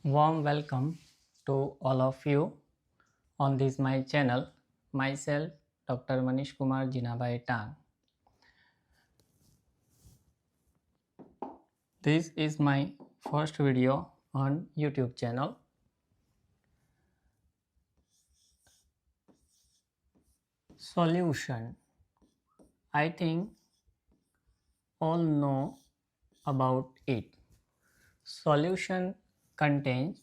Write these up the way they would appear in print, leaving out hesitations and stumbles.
Warm welcome to all of you on this my channel. Myself, Dr. Manish Kumar Jinabai Tang. This is my first video on YouTube channel. Solution. I think all know about it. Solution contains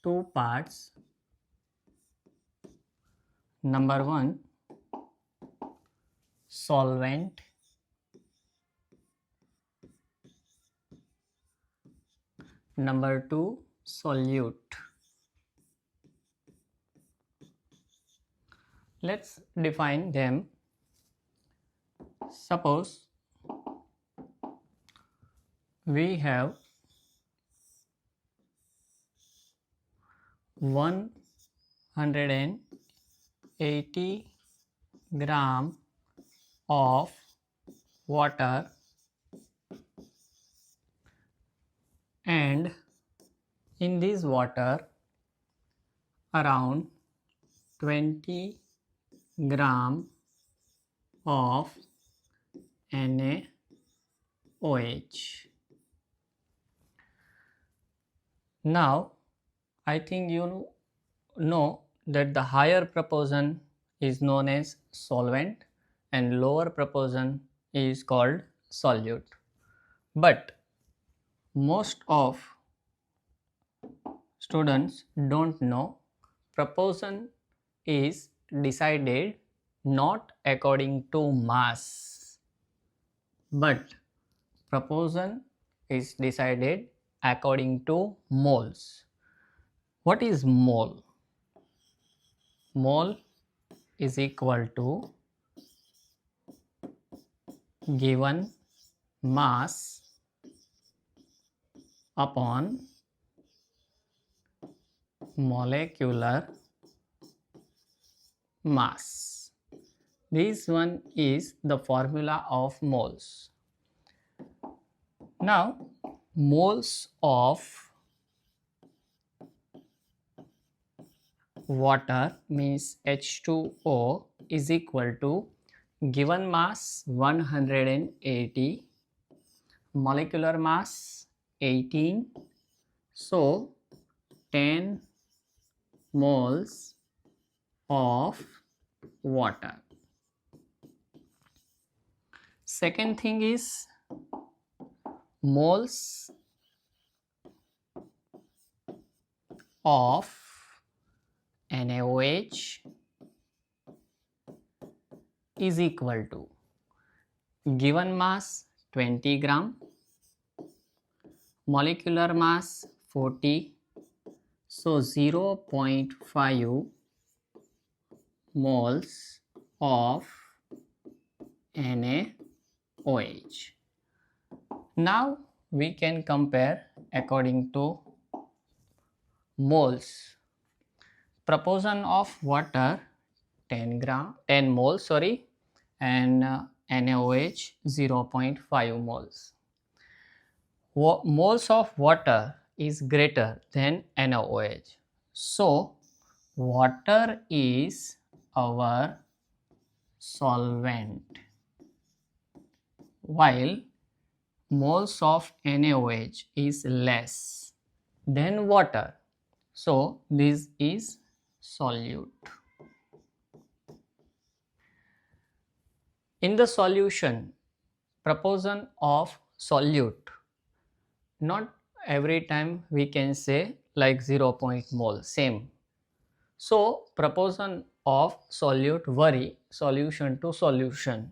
two parts. Number one, solvent. Number two, solute. Let's define them. Suppose we have 180 gram of water and in this water around 20 gram of NaOH. Now I think you know that the higher proportion is known as solvent and lower proportion is called solute. But most of students don't know proportion is decided not according to mass, but proportion is decided according to moles. What is mole? Mole is equal to given mass upon molecular mass. This one is the formula of moles. Now, moles of water means H2O is equal to given mass 180, molecular mass 18, so 10 moles of water. Second thing is moles of NaOH is equal to given mass 20 gram, molecular mass 40, so 0.5 moles of NaOH. Now we can compare according to moles. Proportion of water 10 moles and NaOH 0.5 moles. Moles of water is greater than NaOH. So water is our solvent while moles of NaOH is less than water. So this is solute. In the solution, proportion of solute, not every time we can say like 0. mole, same. So proportion of solute vary solution to solution.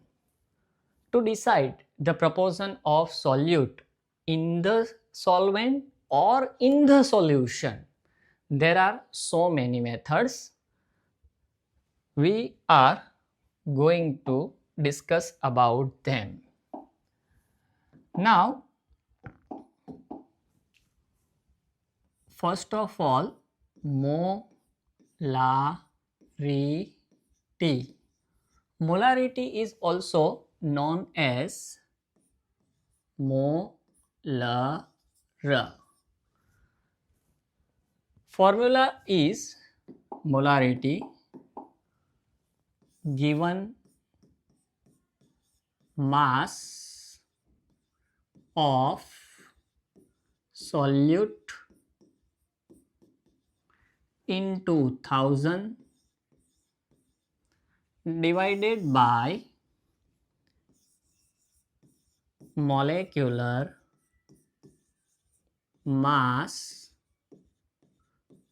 To decide the proportion of solute in the solvent or in the solution, there are so many methods. We are going to discuss about them. Now, first of all, molarity. Molarity is also known as molar. Formula is molarity given mass of solute into 1000 divided by molecular mass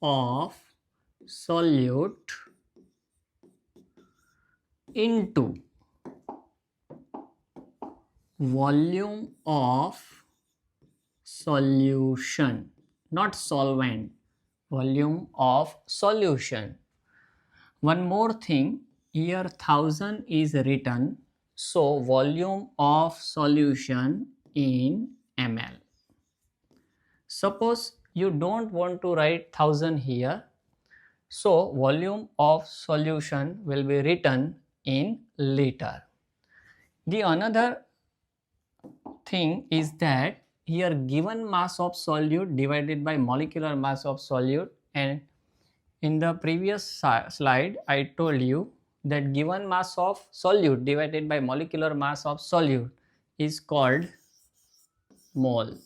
of solute into volume of solution, not solvent, volume of solution. One more thing, here 1000 is written, so volume of solution in ml. Suppose you don't want to write 1000 here, so volume of solution will be written in liter. The another thing is that here given mass of solute divided by molecular mass of solute, and in the previous slide I told you that given mass of solute divided by molecular mass of solute is called mole.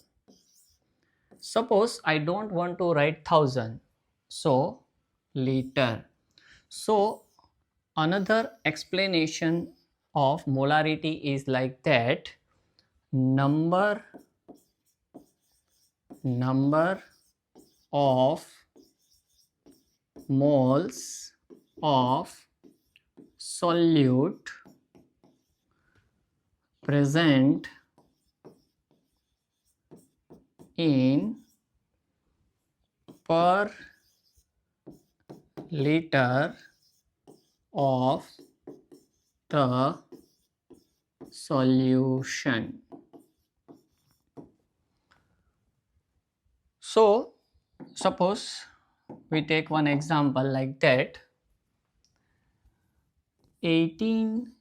Suppose I don't want to write 1000, so liter. So another explanation of molarity is like that, number of moles of solute present in per liter of the solution. So suppose we take one example like that, 18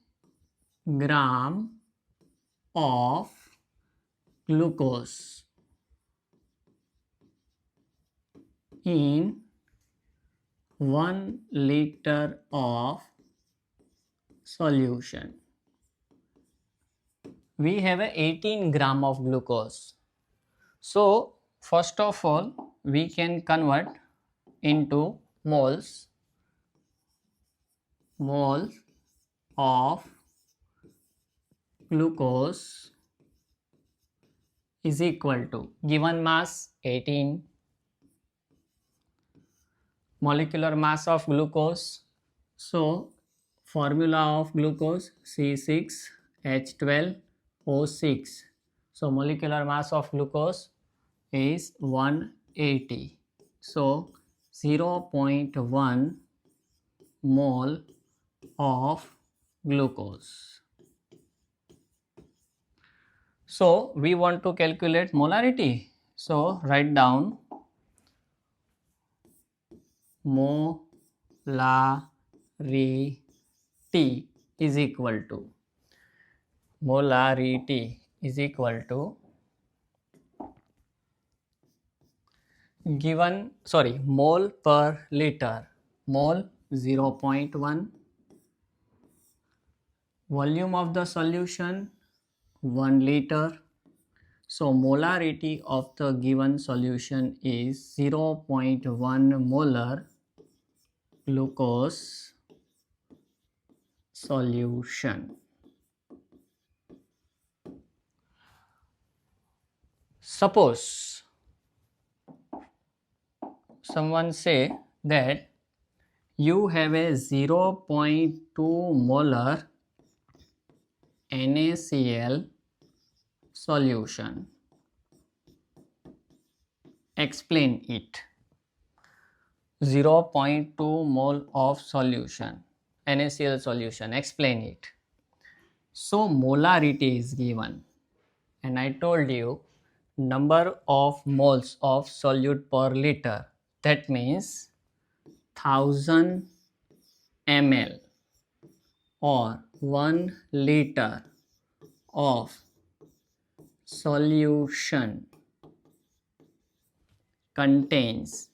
gram of glucose in 1 liter of solution. We have a 18 gram of glucose. So first of all we can convert into moles. Mole of glucose is equal to given mass 18, molecular mass of glucose. So formula of glucose C6H12O6. So molecular mass of glucose is 180. So 0.1 mole of glucose. So we want to calculate molarity. So write down molarity is equal to given mole per liter, mole 0.1, volume of the solution 1 liter. So molarity of the given solution is 0.1 molar glucose solution. Suppose someone say that you have a 0.2 molar NaCl solution. Explain it. 0.2 mole of solution, NaCl solution, explain it. So molarity is given, and I told you number of moles of solute per liter, that means 1000 ml or 1 liter of solution contains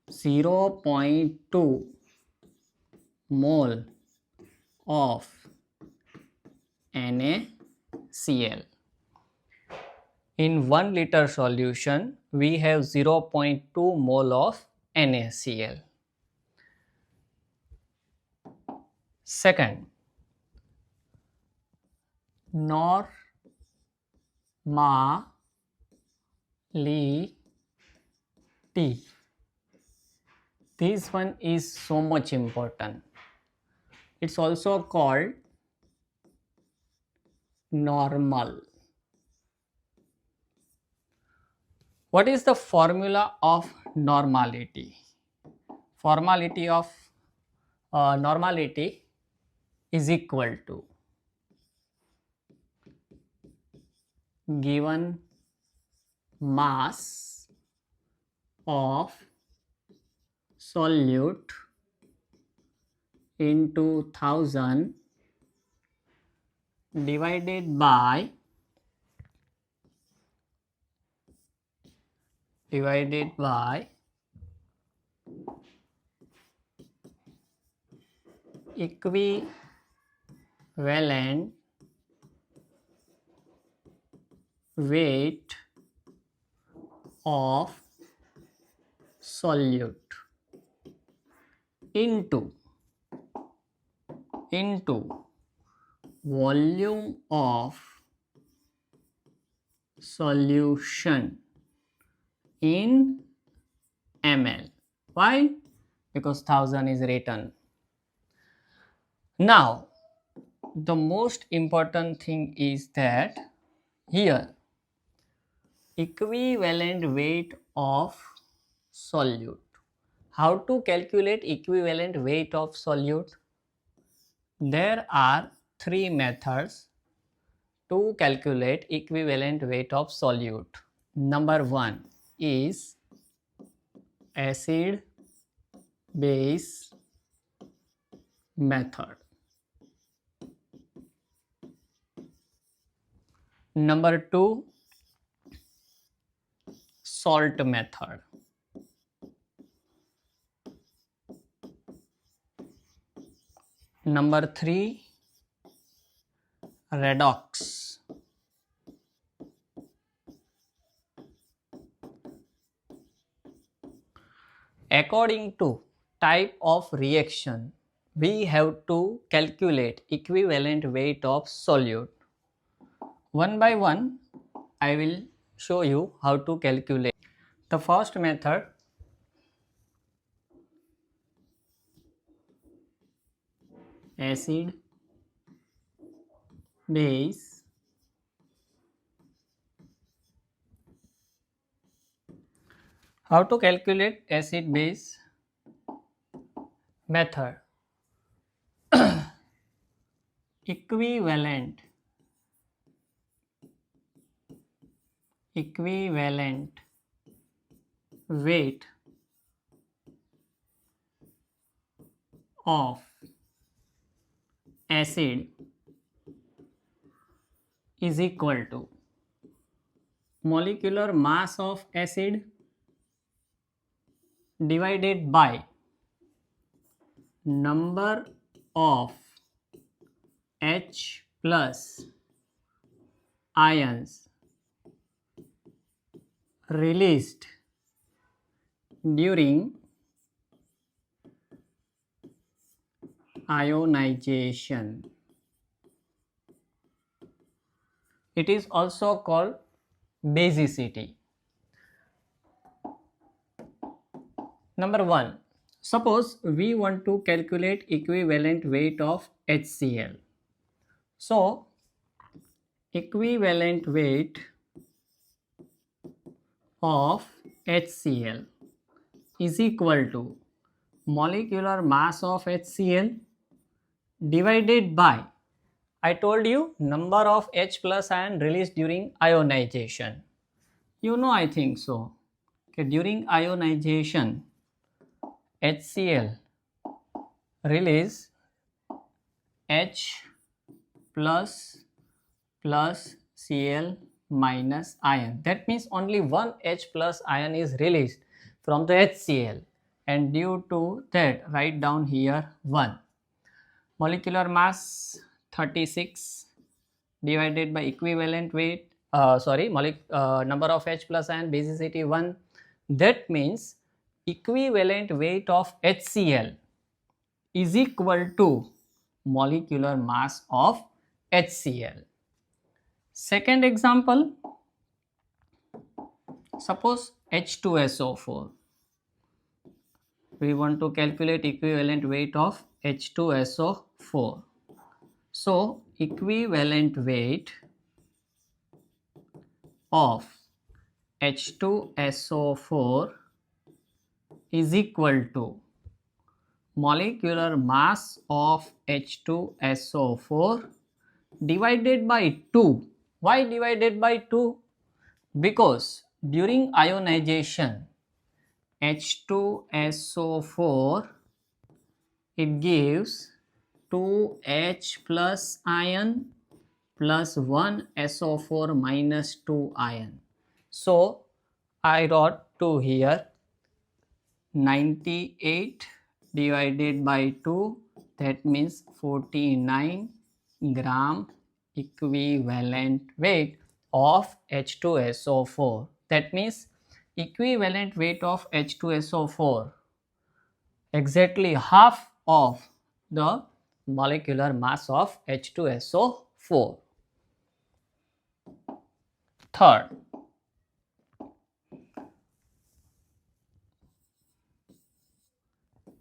0.2 mole of NaCl. In 1 liter solution, we have 0.2 mole of NaCl. Second, normality. This one is so much important. It's also called normal. What is the formula of normality? Formality of normality is equal to given mass of solute into 1000 divided by equivalent weight of solute into volume of solution in ml. Why? Because 1000 is written. Now, the most important thing is that here equivalent weight of solute. How to calculate equivalent weight of solute? There are 3 methods to calculate equivalent weight of solute. Number 1 is acid base method. Number 2, salt method. Number 3, redox. According to type of reaction, we have to calculate equivalent weight of solute. One by one, I will show you how to calculate. The first method, acid base how to calculate acid base method. Equivalent weight of acid is equal to molecular mass of acid divided by number of H plus ions released during ionization. It is also called basicity. Number 1, suppose we want to calculate equivalent weight of HCl. So, equivalent weight of HCl is equal to molecular mass of HCl divided by, I told you, number of H plus ion released during ionization. You know, I think so. Okay, during ionization, HCl release H plus Cl minus ion. That means only one H plus ion is released from the HCl, and due to that write down here 1. Molecular mass 36 divided by equivalent weight, number of H plus ion, basicity 1. That means equivalent weight of HCl is equal to molecular mass of HCl. Second example, suppose H2SO4. We want to calculate equivalent weight of H2SO4. So, equivalent weight of H2SO4 is equal to molecular mass of H2SO4 divided by 2. Why divided by 2? Because during ionization H2SO4 it gives 2H plus ion plus 1 SO4 minus 2 ion. So I wrote 2 here, 98 divided by 2, that means 49 gram equivalent weight of H2SO4. That means equivalent weight of H2SO4 exactly half of the molecular mass of H2SO4. Third,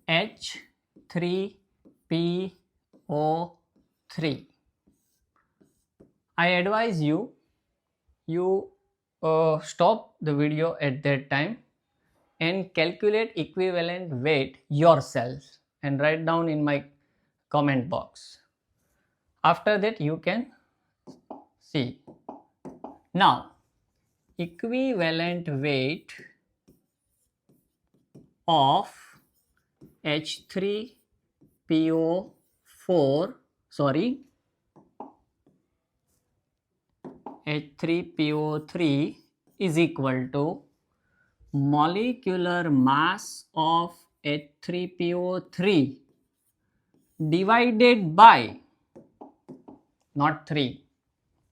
H3PO3. I advise you stop the video at that time and calculate equivalent weight yourself and write down in my comment box. After that you can see. Now equivalent weight of H3PO4 H3PO3 is equal to molecular mass of H3PO3 divided by not 3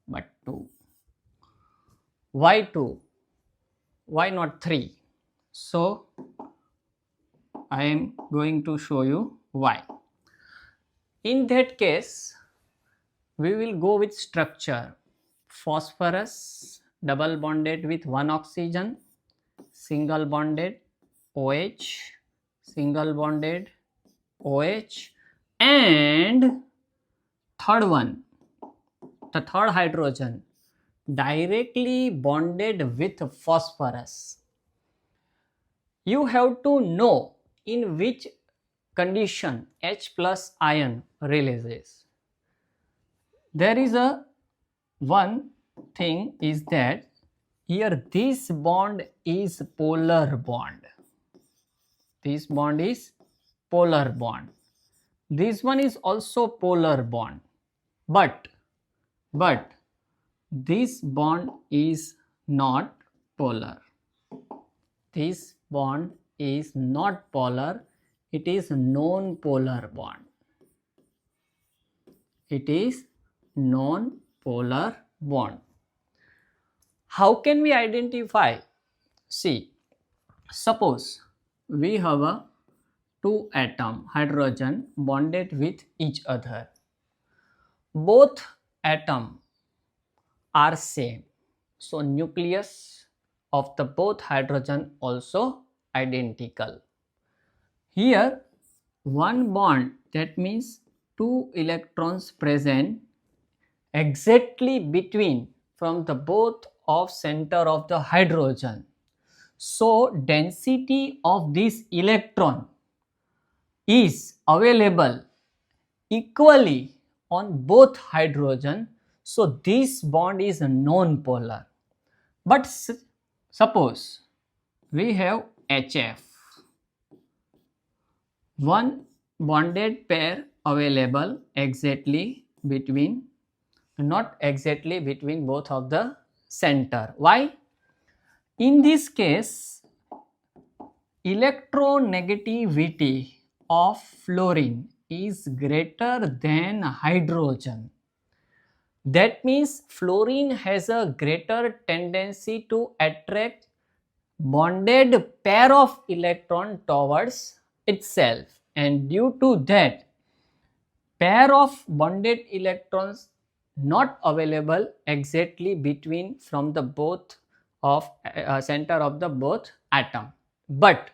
but 2. Why 2? Why not 3? So I am going to show you why. In that case, we will go with structure. Phosphorus double bonded with one oxygen, single bonded OH, single bonded OH, and third one, the third hydrogen directly bonded with phosphorus. You have to know in which condition H plus ion releases. There is a one thing is that here this bond is polar bond. This bond is polar bond. This one is also polar bond. But this bond is not polar. This bond is not polar. It is non-polar bond. It is non-polar bond. How can we identify? See, suppose we have a two atom hydrogen bonded with each other. Both atoms are same. So nucleus of the both hydrogen also identical. Here one bond, that means two electrons present exactly between from the both of center of the hydrogen. So density of this electron is available equally on both hydrogen. So this bond is non-polar. But suppose we have HF, one bonded pair available exactly between, not exactly between both of the center. Why? In this case electronegativity of fluorine is greater than hydrogen. That means fluorine has a greater tendency to attract bonded pair of electron towards itself, and due to that pair of bonded electrons not available exactly between from the both of center of the both atom, but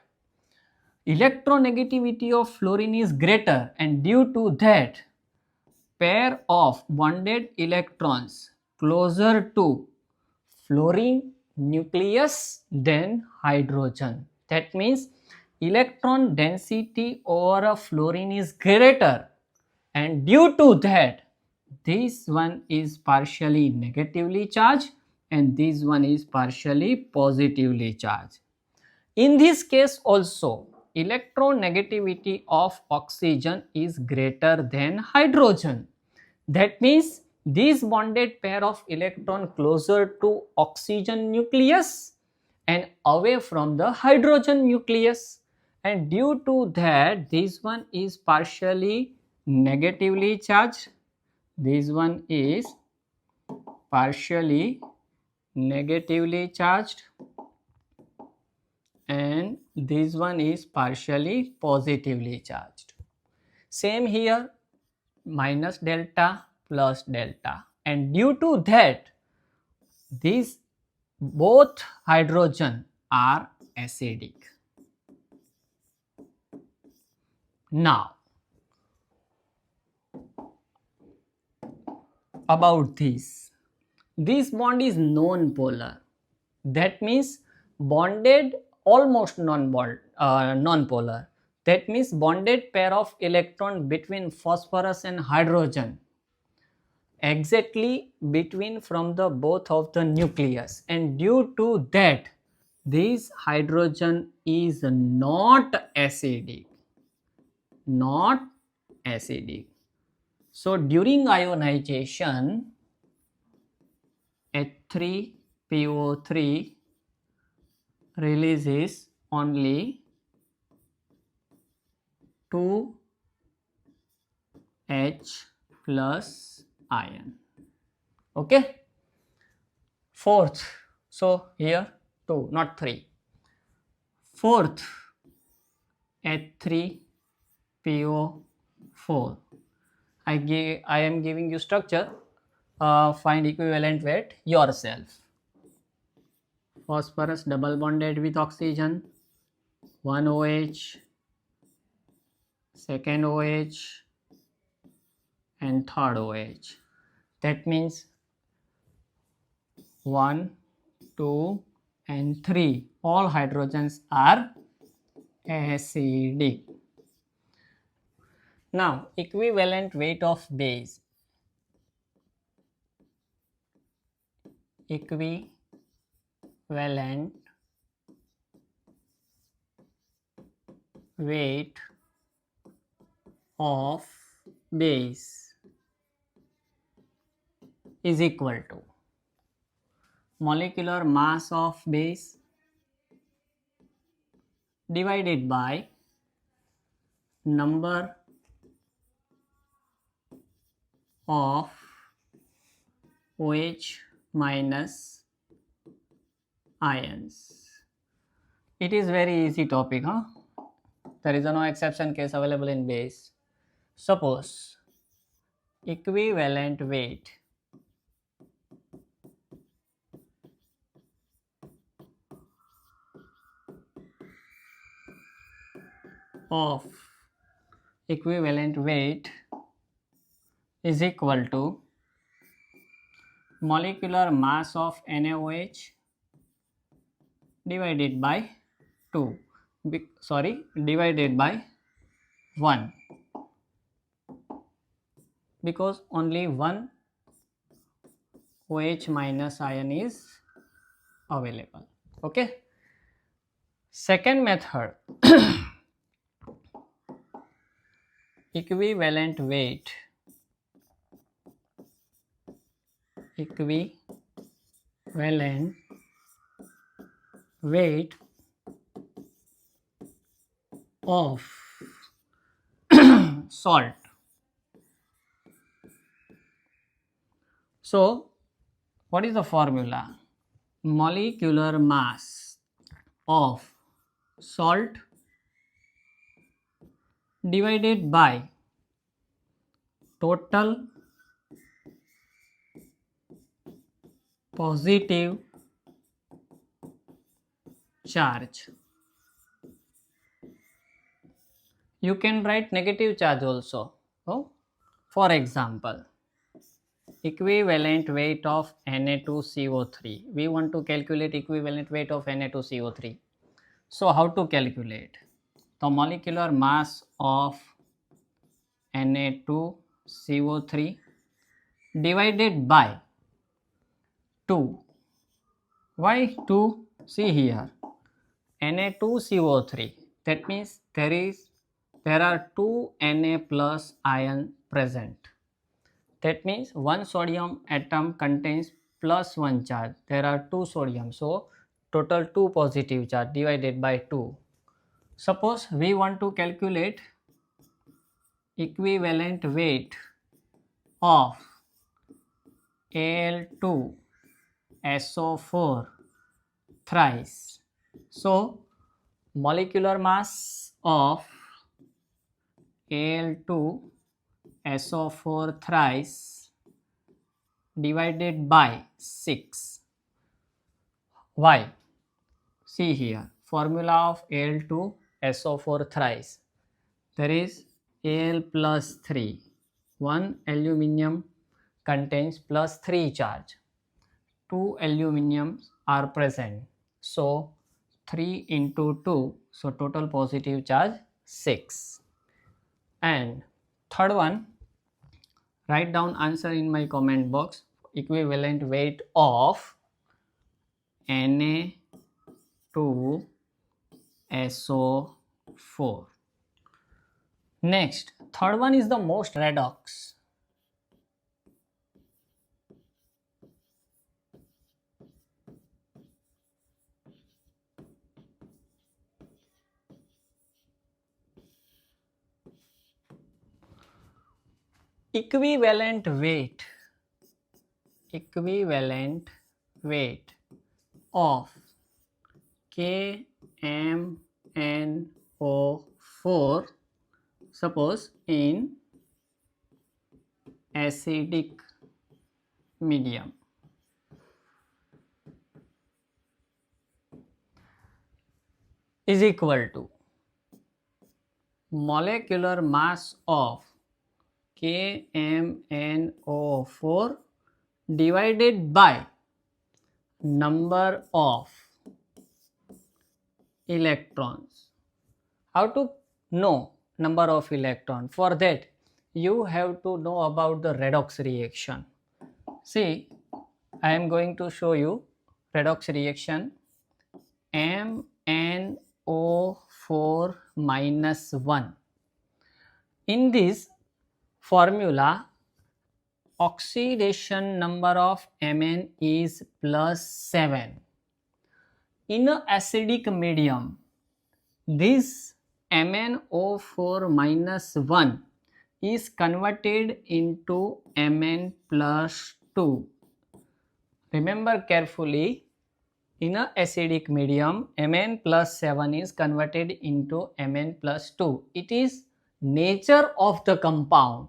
electronegativity of fluorine is greater, and due to that pair of bonded electrons closer to fluorine nucleus than hydrogen. That means electron density over a fluorine is greater, and due to that this one is partially negatively charged and this one is partially positively charged. In this case also electronegativity of oxygen is greater than hydrogen. That means this bonded pair of electron closer to oxygen nucleus and away from the hydrogen nucleus, and due to that this one is partially negatively charged, this one is partially negatively charged, and this one is partially positively charged. Same here, minus delta plus delta, and due to that these both hydrogen are acidic. Now about this bond is non-polar. That means bonded almost non-polar. That means bonded pair of electron between phosphorus and hydrogen exactly between from the both of the nucleus, and due to that this hydrogen is not acidic, not acidic. So during ionization H3PO3 releases only 2H plus ion. Okay. Fourth, so here 2 not 3. Fourth, H3PO4. I am giving you structure. Find equivalent weight yourself. Phosphorus double bonded with oxygen, 1 OH, second OH and third OH. That means 1, 2 and 3 all hydrogens are acidic. Now equivalent weight of base. Equivalent weight of base is equal to molecular mass of base divided by number of OH minus ions. It is very easy topic, huh? There is no exception case available in base. Suppose equivalent weight of equivalent weight is equal to molecular mass of NaOH divided by 2, divided by 1, because only one OH minus ion is available. Okay. Second method, equivalent weight of salt. So, what is the formula? Molecular mass of salt divided by total positive charge. You can write negative charge also. Oh, for example, equivalent weight of Na2CO3. We want to calculate equivalent weight of Na2CO3. So, how to calculate? The molecular mass of Na2CO3 divided by 2. Why 2? See here, Na2CO3. That means there are 2 Na plus ion present. That means one sodium atom contains plus 1 charge. There are 2 sodium. So total 2 positive charge divided by 2. Suppose we want to calculate equivalent weight of Al2SO4 thrice. So molecular mass of Al2SO4 thrice divided by 6. Why? See here, formula of Al2SO4 thrice. There is Al plus 3. One aluminium contains plus 3 charge. 2 aluminiums are present. So 3 into 2. So total positive charge 6. And third one, write down answer in my comment box. Equivalent weight of Na2SO4. Next, third one is the most redox. Equivalent weight of KMNO4, suppose in acidic medium, is equal to molecular mass of KMNO4 divided by number of electrons. How to know number of electron? For that, you have to know about the redox reaction. See, I am going to show you redox reaction. MnO4 minus 1. In this formula, oxidation number of Mn is plus 7. In an acidic medium, this MnO4 minus 1 is converted into Mn plus 2. Remember carefully, in an acidic medium, Mn plus 7 is converted into Mn plus 2. It is nature of the compound.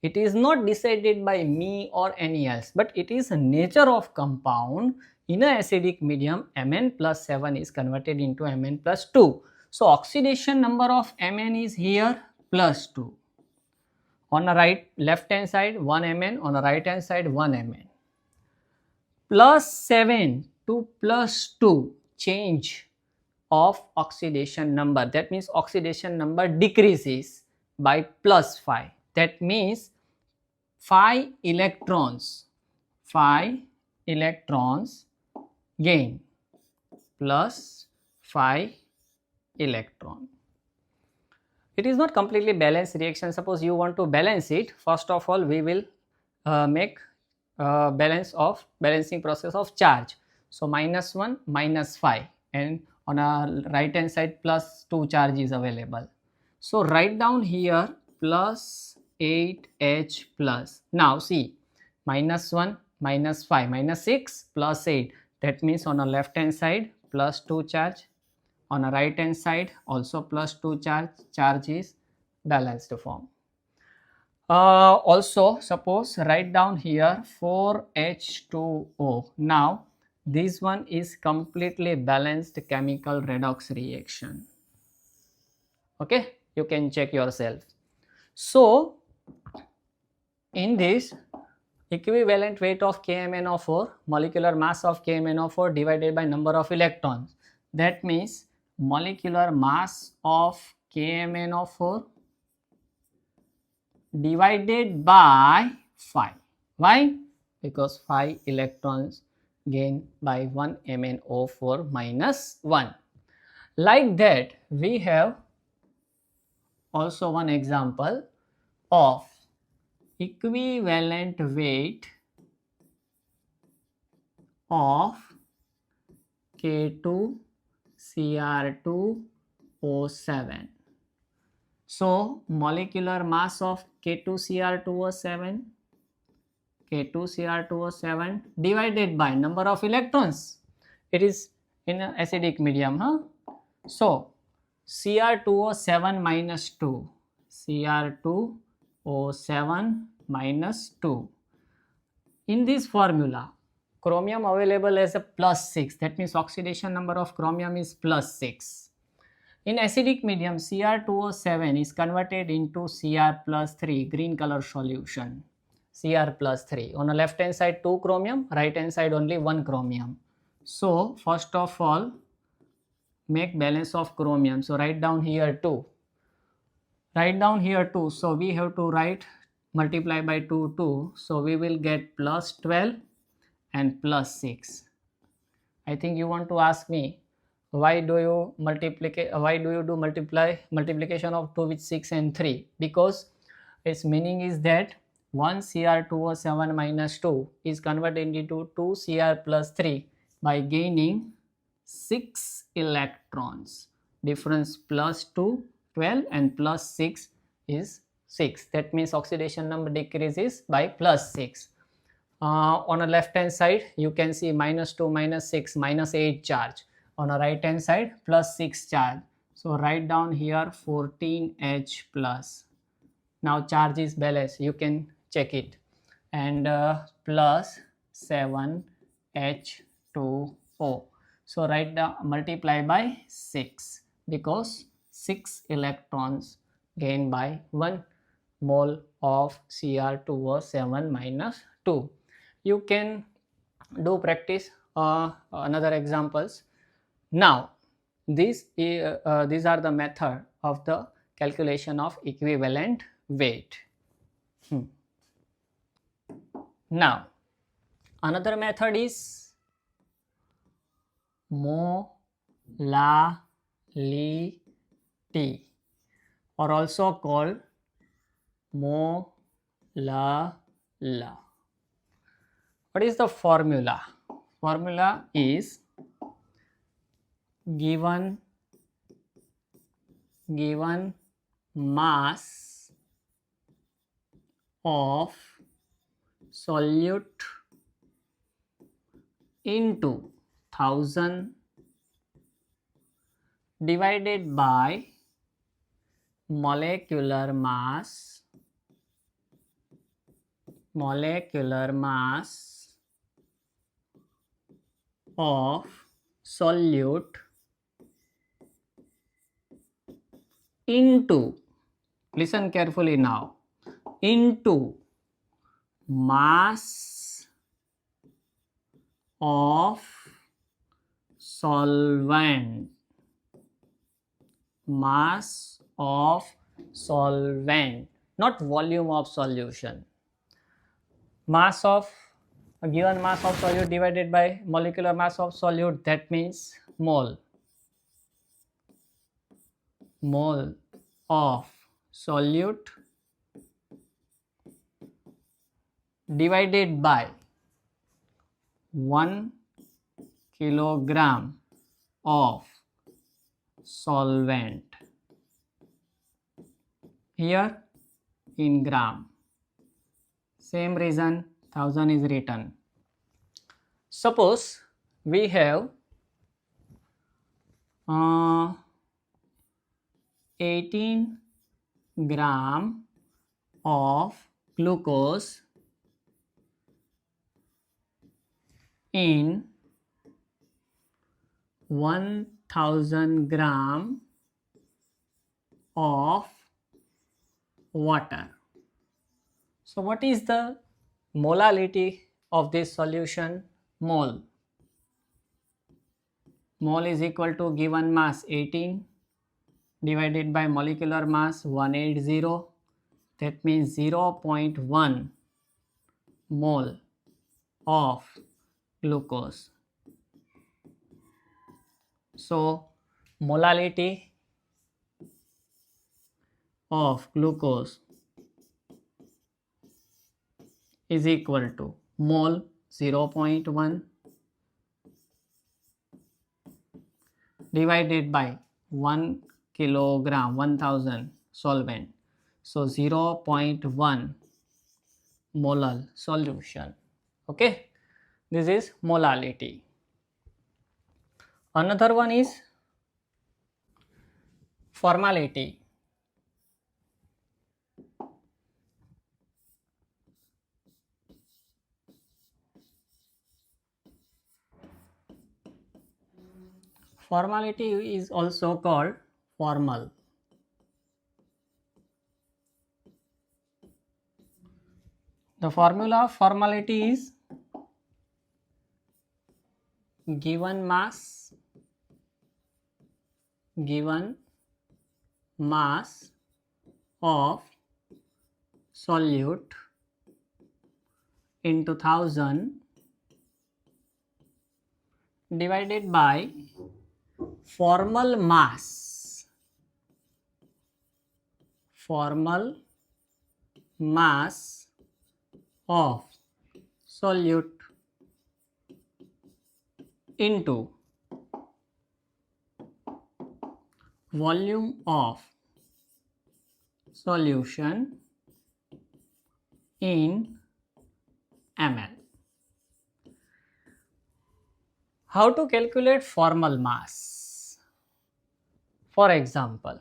It is not decided by me or any else, but it is a nature of compound. In an acidic medium, Mn plus 7 is converted into Mn plus 2. So oxidation number of Mn is here plus 2. On the left hand side 1 Mn, on the right hand side 1 Mn. Plus 7 to plus 2, change of oxidation number. That means oxidation number decreases by plus 5. That means 5 electrons gain plus 5 electron. It is not completely balanced reaction. Suppose you want to balance it, first of all we will make balancing process of charge. So minus 1 minus 5, and On a right hand side plus 2 charge is available. So write down here plus 8H plus. Now see, minus 1, minus 5, minus 6, plus 8. That means on a left hand side plus 2 charge. On a right hand side also plus 2 charge. Charge is balanced form. Also suppose write down here 4H2O. Now this one is completely balanced chemical redox reaction. Okay, you can check yourself. So in this, equivalent weight of KMnO4, molecular mass of KMnO4 divided by number of electrons. That means molecular mass of KMnO4 divided by 5. Why? Because 5 electrons gained by 1 MnO4 minus 1. Like that, we have also one example of equivalent weight of K2Cr2O7. So molecular mass of K2Cr2O7 divided by number of electrons. It is in an acidic medium, huh? So Cr2O7 minus 2, Cr2O7 minus 2. In this formula, chromium available as a plus 6. That means oxidation number of chromium is plus 6. In acidic medium, Cr2O7 is converted into Cr plus 3, green color solution. Cr plus 3. On the left hand side 2 chromium, right hand side only 1 chromium. So first of all, make balance of chromium. So write down here 2. Write down here 2. So we have to write multiply by 2, 2. So we will get plus 12 and plus 6. I think you want to ask me, why do you do multiplication of 2 with 6 and 3? Because its meaning is that 1 Cr2O7 minus 2 is converted into 2 Cr plus 3 by gaining 6 electrons. Difference plus 2, 12 and plus 6 is 6. That means oxidation number decreases by plus 6. On the left hand side you can see minus 2, minus 6, minus 8 charge. On the right hand side plus 6 charge. So write down here 14H plus. Now charge is balanced, you can check it. And plus 7H2O. So write down, multiply by 6 because 6 electrons gained by 1 mole of Cr2O7 minus 2. You can do practice another examples. Now these are the method of the calculation of equivalent weight. Now another method is molality or also called molala. What is the formula? Formula is given mass of solute into 1000 divided by molecular mass of solute into, listen carefully now, into mass of solvent, mass of solvent, not volume of solution. Mass of a given mass of solute divided by molecular mass of solute, that means mole of solute divided by 1 kilogram of solvent. Here in gram. Same reason 1000 is written. Suppose we have 18 gram of glucose in 1000 gram of water. So what is the molality of this solution? Mole. Mole is equal to given mass 18 divided by molecular mass 180. That means 0.1 mole of glucose. So molality of glucose is equal to mole 0.1 divided by 1 kilogram 1000 solvent. So 0.1 molar solution. Okay, this is molality. Another one is formality. Formality is also called formal. The formula of formality is given mass of solute into 1000 divided by formal mass of solute into volume of solution in ml. How to calculate formal mass? For example,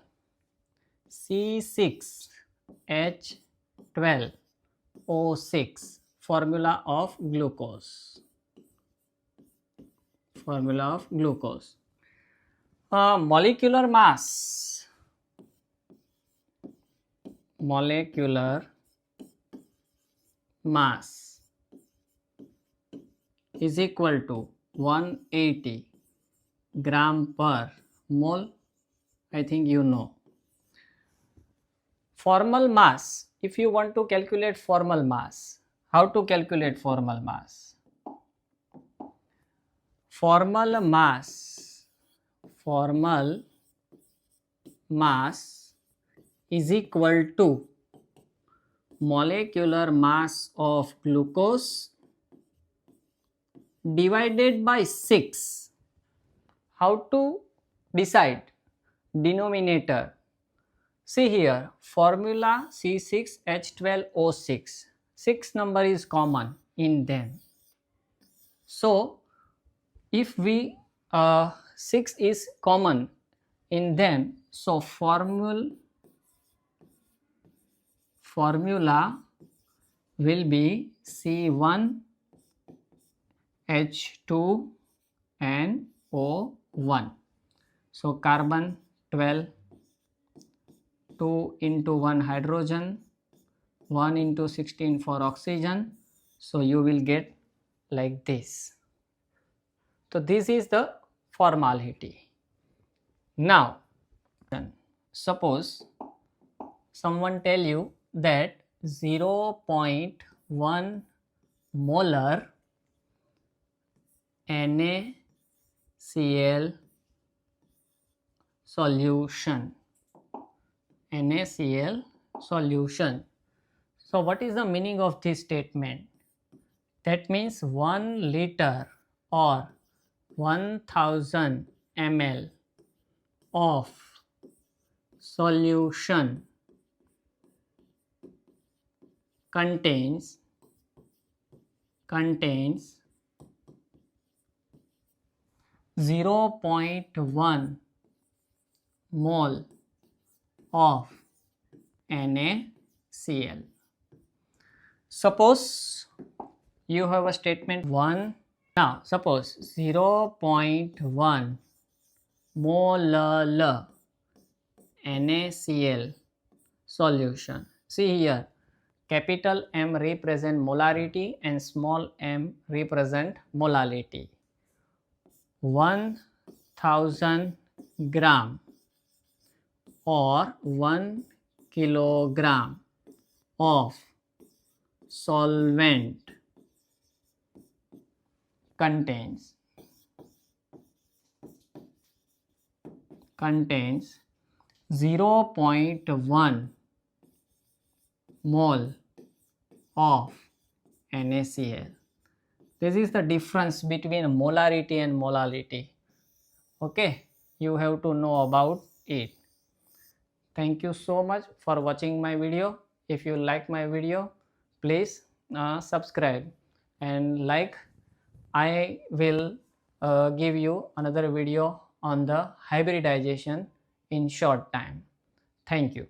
C6H12O6, formula of glucose. Molecular mass is equal to 180 gram per mole. I think you know. Formal mass, if you want to calculate formal mass, how to calculate formal mass? Formal mass is equal to molecular mass of glucose divided by 6. How to decide? Denominator. See here, formula C6H12O6. 6 number is common in them. So if we 6 is common in them, so formula will be C1H2NO1. So carbon 12, 2 into 1 hydrogen, 1 into 16 for oxygen. So you will get like this. So this is the formality. Now suppose someone tell you that 0.1 molar NaCl solution. So what is the meaning of this statement? That means 1 liter or 1000 ml of solution contains 0.1 mole of NaCl. Suppose you have a statement 1. Now suppose 0.1 molar NaCl solution. See here, capital M represent molarity and small m represent molality. 1000 gram or 1 kilogram of solvent contains 0.1 mole of NaCl. This is the difference between molarity and molality. Okay, you have to know about it. Thank you so much for watching my video. If you like my video, please subscribe and like. I will give you another video on the hybridization in short time. Thank you.